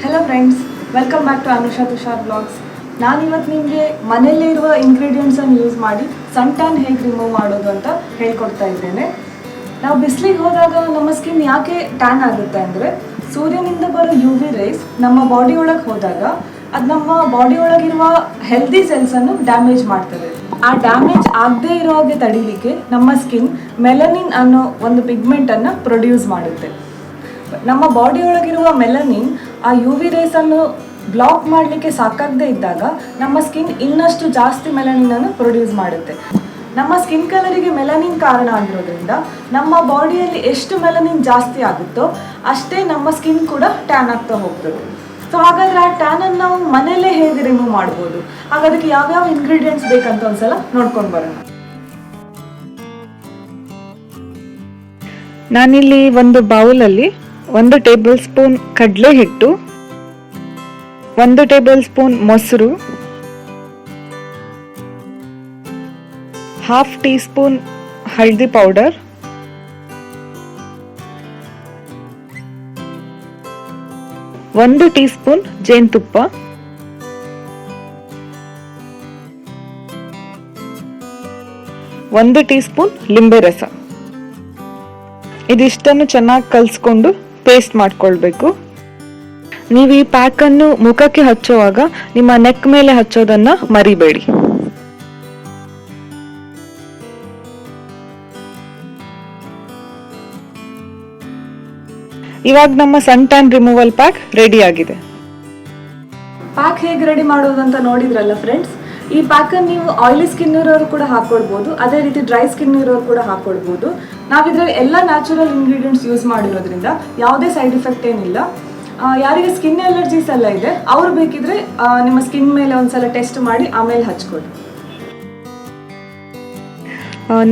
Hello friends, welcome back to Anusha Tushar blogs. ನಾನಿವತ್ತು ನಿಮಗೆ ಮನೆಯಲ್ಲೇ ಇರುವ ಇಂಗ್ರೀಡಿಯೆಂಟ್ಸನ್ನು ಯೂಸ್ ಮಾಡಿ ಸನ್ ಟ್ಯಾನ್ ಹೇಗೆ ರಿಮೂವ್ ಮಾಡೋದು ಅಂತ ಹೇಳ್ಕೊಡ್ತಾ ಇದ್ದೇನೆ. ನಾವು ಬಿಸಿಲಿಗೆ ಹೋದಾಗ ನಮ್ಮ ಸ್ಕಿನ್ ಯಾಕೆ ಟ್ಯಾನ್ ಆಗುತ್ತೆ ಅಂದರೆ, ಸೂರ್ಯನಿಂದ ಬರೋ UV ರೇಸ್ ನಮ್ಮ ಬಾಡಿ ಒಳಗೆ ಹೋದಾಗ ಅದು ನಮ್ಮ ಬಾಡಿ ಒಳಗಿರುವ ಹೆಲ್ದಿ ಸೆಲ್ಸನ್ನು ಡ್ಯಾಮೇಜ್ ಮಾಡ್ತದೆ. ಆ ಡ್ಯಾಮೇಜ್ ಆಗದೇ ಇರೋ ಹಾಗೆ ತಡಿಲಿಕ್ಕೆ ನಮ್ಮ ಸ್ಕಿನ್ ಮೆಲನಿನ್ ಅನ್ನೋ ಒಂದು ಪಿಗ್ಮೆಂಟನ್ನು ಪ್ರೊಡ್ಯೂಸ್ ಮಾಡುತ್ತೆ. ನಮ್ಮ ಬಾಡಿ ಒಳಗಿರುವ ಮೆಲನಿನ್ ಆ UV ರೇಸನ್ನು ಬ್ಲಾಕ್ ಮಾಡಲಿಕ್ಕೆ ಸಾಕಾಗದೇ ಇದ್ದಾಗ ನಮ್ಮ ಸ್ಕಿನ್ ಇನ್ನಷ್ಟು ಜಾಸ್ತಿ ಮೆಲನಿನನ್ನು ಪ್ರೊಡ್ಯೂಸ್ ಮಾಡುತ್ತೆ. ನಮ್ಮ ಸ್ಕಿನ್ ಕಲರಿಗೆ ಮೆಲನಿನ್ ಕಾರಣ ಆಗಿರೋದ್ರಿಂದ ನಮ್ಮ ಬಾಡಿಯಲ್ಲಿ ಎಷ್ಟು ಮೆಲನಿನ್ ಜಾಸ್ತಿ ಆಗುತ್ತೋ ಅಷ್ಟೇ ನಮ್ಮ ಸ್ಕಿನ್ ಕೂಡ ಟ್ಯಾನ್ ಆಗ್ತಾ ಹೋಗ್ತದೆ. ಸೊ ಹಾಗಾದರೆ ಆ ಟ್ಯಾನನ್ನು ನಾವು ಮನೆಯಲ್ಲೇ ಹೇಗೆ ರಿಮೂವ್ ಮಾಡ್ಬೋದು, ಹಾಗಾದಕ್ಕೆ ಯಾವ್ಯಾವ ಇಂಗ್ರೀಡಿಯೆಂಟ್ಸ್ ಬೇಕಂತ ಒಂದ್ಸಲ ನೋಡ್ಕೊಂಡು ಬರೋಣ. ನಾನಿಲ್ಲಿ ಒಂದು ಬೌಲಲ್ಲಿ 1 ಟೇಬಲ್ ಸ್ಪೂನ್ ಕಡಲೆ ಹಿಟ್ಟು, 1 ಟೇಬಲ್ ಸ್ಪೂನ್ ಮೊಸರು, 1/2 ಟೀ ಸ್ಪೂನ್ ಹಳದಿ ಪೌಡರ್, 1 ಟೀ ಸ್ಪೂನ್ ಜೇನುತುಪ್ಪ, 1 ಟೀ ಸ್ಪೂನ್ ಲಿಂಬೆ ರಸ. ಇದಿಷ್ಟನ್ನು ಚೆನ್ನಾಗಿ ಕಲಿಸ್ಕೊಂಡು ಪೇಸ್ಟ್ ಮಾಡ್ಕೊಳ್ಬೇಕು. ನೀವು ಈ ಪ್ಯಾಕನ್ನು ಮುಖಕ್ಕೆ ಹಚ್ಚುವಾಗ ನಿಮ್ಮ ನೆಕ್ ಮೇಲೆ ಹಚ್ಚೋದನ್ನ ಮರಿಬೇಡಿ. ಇವಾಗ ನಮ್ಮ sun tan removal pack ready ಆಗಿದೆ. ಪ್ಯಾಕ್ ಹೇಗೆ ರೆಡಿ ಮಾಡೋದು ಅಂತ ನೋಡಿದ್ರಲ್ಲ ಫ್ರೆಂಡ್ಸ್. ಈ ಪ್ಯಾಕನ್ನು ನೀವು ಆಯಿಲಿ ಸ್ಕಿನ್ ಇರೋರು ಕೂಡ ಹಾಕೊಳ್ಬೋದು, ಅದೇ ರೀತಿ ಡ್ರೈ ಸ್ಕಿನ್ ಇರೋರು ಕೂಡ ಹಾಕೊಳ್ಬೋದು. ನಾವಿದ್ರಲ್ಲಿ ಎಲ್ಲ ನ್ಯಾಚುರಲ್ ಇಂಗ್ರೀಡಿಯೆಂಟ್ಸ್ ಯೂಸ್ ಮಾಡಿರೋದ್ರಿಂದ ಯಾವುದೇ ಸೈಡ್ ಎಫೆಕ್ಟ್ ಏನಿಲ್ಲ. ಯಾರಿಗೆ ಸ್ಕಿನ್ ಅಲರ್ಜೀಸ್ ಎಲ್ಲ ಇದೆ ಅವ್ರು ಬೇಕಿದ್ರೆ ನಿಮ್ಮ ಸ್ಕಿನ್ ಮೇಲೆ ಒಂದ್ಸಲ ಟೆಸ್ಟ್ ಮಾಡಿ ಆಮೇಲೆ ಹಚ್ಕೊಳ್ಳಿ.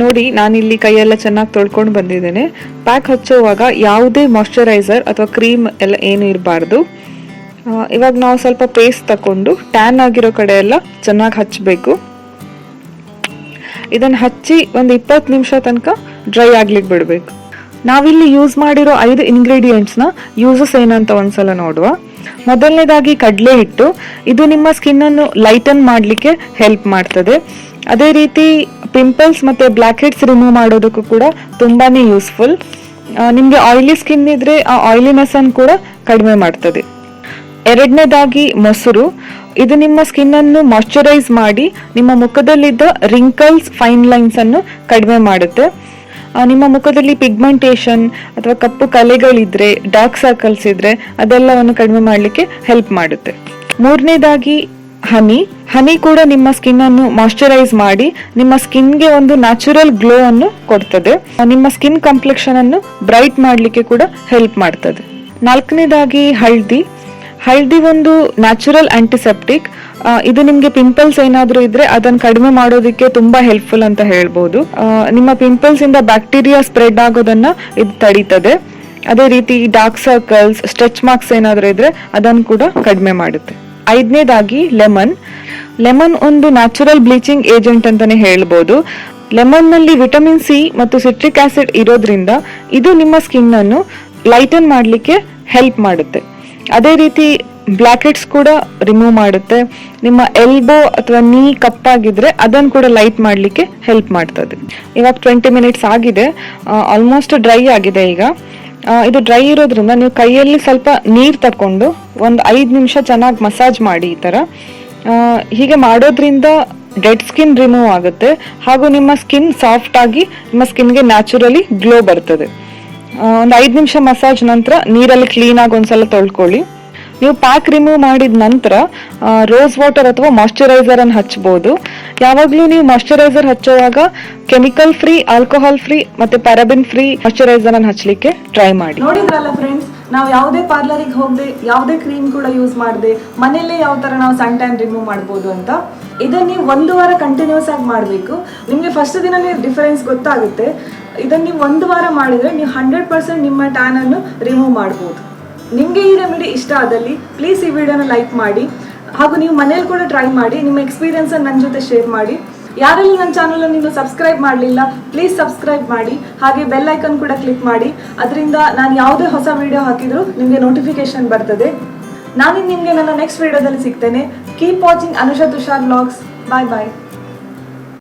ನೋಡಿ, ನಾನಿಲ್ಲಿ ಕೈಯೆಲ್ಲ ಚೆನ್ನಾಗಿ ತೊಳ್ಕೊಂಡು ಬಂದಿದ್ದೇನೆ. ಪ್ಯಾಕ್ ಹಚ್ಚುವಾಗ ಯಾವುದೇ ಮಾಯ್ಶ್ಚರೈಸರ್ ಅಥವಾ ಕ್ರೀಮ್ ಎಲ್ಲ ಏನು ಇರಬಾರ್ದು. ಇವಾಗ ನಾವು ಸ್ವಲ್ಪ ಪೇಸ್ಟ್ ತಗೊಂಡು ಟ್ಯಾನ್ ಆಗಿರೋ ಕಡೆ ಎಲ್ಲ ಚೆನ್ನಾಗಿ ಹಚ್ಚಬೇಕು. ಇದನ್ನು ಹಚ್ಚಿ ಒಂದು 20 ನಿಮಿಷ ತನಕ ಡ್ರೈ ಆಗ್ಲಿಕ್ಕೆ ಬಿಡಬೇಕು. ನಾವಿಲ್ಲಿ ಯೂಸ್ ಮಾಡಿರೋ 5 ಇಂಗ್ರೀಡಿಯೆಂಟ್ಸ್ನ ಯೂಸಸ್ ಏನಂತ ಒಂದ್ಸಲ ನೋಡುವ. ಮೊದಲನೇದಾಗಿ ಕಡಲೆ ಹಿಟ್ಟು. ಇದು ನಿಮ್ಮ ಸ್ಕಿನ್ನನ್ನು ಲೈಟನ್ ಮಾಡಲಿಕ್ಕೆ ಹೆಲ್ಪ್ ಮಾಡ್ತದೆ. ಅದೇ ರೀತಿ ಪಿಂಪಲ್ಸ್ ಮತ್ತು ಬ್ಲ್ಯಾಕ್ ಹೆಡ್ಸ್ ರಿಮೂವ್ ಮಾಡೋದಕ್ಕೂ ಕೂಡ ತುಂಬಾ ಯೂಸ್ಫುಲ್. ನಿಮಗೆ ಆಯಿಲಿ ಸ್ಕಿನ್ ಇದ್ರೆ ಆ ಆಯಿಲಿನೆಸ್ ಅನ್ನು ಕೂಡ ಕಡಿಮೆ ಮಾಡ್ತದೆ. ಎರಡನೇದಾಗಿ ಮೊಸರು. ಇದು ನಿಮ್ಮ ಸ್ಕಿನ್ ಅನ್ನು ಮಾಯ್ಶ್ಚರೈಸ್ ಮಾಡಿ ನಿಮ್ಮ ಮುಖದಲ್ಲಿದ್ದ ರಿಂಕಲ್ಸ್, ಫೈನ್ ಲೈನ್ಸ್ ಅನ್ನು ಕಡಿಮೆ ಮಾಡುತ್ತೆ. ನಿಮ್ಮ ಮುಖದಲ್ಲಿ ಪಿಗ್ಮೆಂಟೇಷನ್ ಅಥವಾ ಕಪ್ಪು ಕಲೆಗಳಿದ್ರೆ, ಡಾರ್ಕ್ ಸರ್ಕಲ್ಸ್ ಇದ್ರೆ ಅದೆಲ್ಲವನ್ನು ಕಡಿಮೆ ಮಾಡಲಿಕ್ಕೆ ಹೆಲ್ಪ್ ಮಾಡುತ್ತೆ. ಮೂರನೇದಾಗಿ ಹನಿ ಕೂಡ ನಿಮ್ಮ ಸ್ಕಿನ್ ಅನ್ನು ಮಾಯ್ಶ್ಚರೈಸ್ ಮಾಡಿ ನಿಮ್ಮ ಸ್ಕಿನ್ಗೆ ಒಂದು ನ್ಯಾಚುರಲ್ ಗ್ಲೋ ಅನ್ನು ಕೊಡ್ತದೆ. ನಿಮ್ಮ ಸ್ಕಿನ್ ಕಾಂಪ್ಲೆಕ್ಷನ್ ಅನ್ನು ಬ್ರೈಟ್ ಮಾಡಲಿಕ್ಕೆ ಕೂಡ ಹೆಲ್ಪ್ ಮಾಡ್ತದೆ. ನಾಲ್ಕನೇದಾಗಿ ಹಳದಿ ಒಂದು ನ್ಯಾಚುರಲ್ ಆಂಟಿಸೆಪ್ಟಿಕ್. ಇದು ನಿಮಗೆ ಪಿಂಪಲ್ಸ್ ಏನಾದರೂ ಇದ್ರೆ ಅದನ್ನು ಕಡಿಮೆ ಮಾಡೋದಕ್ಕೆ ತುಂಬಾ ಹೆಲ್ಪ್ಫುಲ್ ಅಂತ ಹೇಳ್ಬೋದು. ನಿಮ್ಮ ಪಿಂಪಲ್ಸ್ ಇಂದ ಬ್ಯಾಕ್ಟೀರಿಯಾ ಸ್ಪ್ರೆಡ್ ಆಗೋದನ್ನ ಇದು ತಡೀತದೆ. ಅದೇ ರೀತಿ ಡಾರ್ಕ್ ಸರ್ಕಲ್ಸ್, ಸ್ಟ್ರೆಚ್ ಮಾರ್ಕ್ಸ್ ಏನಾದರೂ ಇದ್ರೆ ಅದನ್ನು ಕೂಡ ಕಡಿಮೆ ಮಾಡುತ್ತೆ. ಐದನೇದಾಗಿ ಲೆಮನ್ ಒಂದು ನ್ಯಾಚುರಲ್ ಬ್ಲೀಚಿಂಗ್ ಏಜೆಂಟ್ ಅಂತಾನೆ ಹೇಳ್ಬೋದು. ಲೆಮನ್ ನಲ್ಲಿ ವಿಟಮಿನ್ ಸಿ ಮತ್ತು ಸಿಟ್ರಿಕ್ ಆಸಿಡ್ ಇರೋದ್ರಿಂದ ಇದು ನಿಮ್ಮ ಸ್ಕಿನ್ ಅನ್ನು ಲೈಟನ್ ಮಾಡಲಿಕ್ಕೆ ಹೆಲ್ಪ್ ಮಾಡುತ್ತೆ. ಅದೇ ರೀತಿ ಬ್ಲ್ಯಾಕ್ ಹೆಡ್ಸ್ ಕೂಡ ರಿಮೂವ್ ಮಾಡುತ್ತೆ. ನಿಮ್ಮ ಎಲ್ಬೋ ಅಥವಾ ನೀ ಕಪ್ಪಾಗಿದ್ರೆ ಅದನ್ನು ಕೂಡ ಲೈಟ್ ಮಾಡಲಿಕ್ಕೆ ಹೆಲ್ಪ್ ಮಾಡ್ತದೆ. ಇವಾಗ 20 ಮಿನಿಟ್ಸ್ ಆಗಿದೆ, ಆಲ್ಮೋಸ್ಟ್ ಡ್ರೈ ಆಗಿದೆ. ಈಗ ಇದು ಡ್ರೈ ಇರೋದ್ರಿಂದ ನೀವು ಕೈಯಲ್ಲಿ ಸ್ವಲ್ಪ ನೀರು ತಕೊಂಡು ಒಂದು 5 ನಿಮಿಷ ಚೆನ್ನಾಗಿ ಮಸಾಜ್ ಮಾಡಿ. ಈ ಥರ ಹೀಗೆ ಮಾಡೋದ್ರಿಂದ ಡೆಡ್ ಸ್ಕಿನ್ ರಿಮೂವ್ ಆಗುತ್ತೆ ಹಾಗೂ ನಿಮ್ಮ ಸ್ಕಿನ್ ಸಾಫ್ಟ್ ಆಗಿ ನಿಮ್ಮ ಸ್ಕಿನ್ಗೆ ನ್ಯಾಚುರಲಿ ಗ್ಲೋ ಬರ್ತದೆ. ಒಂದು 5 ನಿಮಿಷ ಮಸಾಜ್ ನಂತರ ನೀರಲ್ಲಿ ಕ್ಲೀನಾಗಿ ಒಂದ್ಸಲ ತೊಳ್ಕೊಳ್ಳಿ. ನೀವು ಪ್ಯಾಕ್ ರಿಮೂವ್ ಮಾಡಿದ ನಂತರ ರೋಸ್ ವಾಟರ್ ಅಥವಾ ಮಾಯ್ಶ್ಚರೈಸರ್ ಅನ್ನು ಹಚ್ಬೋದು. ಯಾವಾಗಲೂ ನೀವು ಮಾಯ್ಶ್ಚರೈಸರ್ ಹಚ್ಚುವಾಗ ಕೆಮಿಕಲ್ ಫ್ರೀ, ಆಲ್ಕೋಹಾಲ್ ಫ್ರೀ ಮತ್ತೆ ಪ್ಯಾರಾಬಿನ್ ಫ್ರೀ ಮಾಯ್ಶ್ಚರೈಸರ್ ಅನ್ನು ಹಚ್ಚಲಿಕ್ಕೆ ಟ್ರೈ ಮಾಡಿ. ನೋಡಿದ್ರಲ್ಲ ಫ್ರೆಂಡ್ಸ್, ನಾವು ಯಾವುದೇ ಪಾರ್ಲರಿಗೆ ಹೋಗದೆ, ಯಾವುದೇ ಕ್ರೀಮ್ ಕೂಡ ಯೂಸ್ ಮಾಡದೆ ಮನೆಯಲ್ಲೇ ಯಾವ ಥರ ನಾವು ಸನ್ ಟ್ಯಾನ್ ರಿಮೂವ್ ಮಾಡ್ಬೋದು ಅಂತ. ಇದನ್ನು ನೀವು 1 ವಾರ ಕಂಟಿನ್ಯೂಸ್ ಆಗಿ ಮಾಡಬೇಕು. ನಿಮಗೆ ಫಸ್ಟ್ ದಿನನೇ ಡಿಫರೆನ್ಸ್ ಗೊತ್ತಾಗುತ್ತೆ. ಇದನ್ನು ನೀವು 1 ವಾರ ಮಾಡಿದರೆ ನೀವು 100% ನಿಮ್ಮ ಟ್ಯಾನನ್ನು ರಿಮೂವ್ ಮಾಡ್ಬೋದು. ನಿಮಗೆ ಈ ರೆಮಿಡಿ ಇಷ್ಟ ಆದಲ್ಲಿ ಪ್ಲೀಸ್ ಈ ವಿಡಿಯೋನ ಲೈಕ್ ಮಾಡಿ ಹಾಗೂ ನೀವು ಮನೇಲಿ ಕೂಡ ಟ್ರೈ ಮಾಡಿ. ನಿಮ್ಮ ಎಕ್ಸ್ಪೀರಿಯನ್ಸನ್ನು ನನ್ನ ಜೊತೆ ಶೇರ್ ಮಾಡಿ. ಯಾರೆಲ್ಲ ನನ್ನ ಚಾನಲನ್ನು ನೀವು ಸಬ್ಸ್ಕ್ರೈಬ್ ಮಾಡಲಿಲ್ಲ ಪ್ಲೀಸ್ ಸಬ್ಸ್ಕ್ರೈಬ್ ಮಾಡಿ, ಹಾಗೆ ಬೆಲ್ ಐಕನ್ ಕೂಡ ಕ್ಲಿಕ್ ಮಾಡಿ. ಅದರಿಂದ ನಾನು ಯಾವುದೇ ಹೊಸ ವಿಡಿಯೋ ಹಾಕಿದರೂ ನಿಮಗೆ ನೋಟಿಫಿಕೇಶನ್ ಬರ್ತದೆ. ನಾನು ನಿಮಗೆ ನನ್ನ ನೆಕ್ಸ್ಟ್ ವಿಡಿಯೋದಲ್ಲಿ ಸಿಗ್ತೇನೆ. Keep watching Anusha Tushar vlogs. Bye ಬಾಯ್.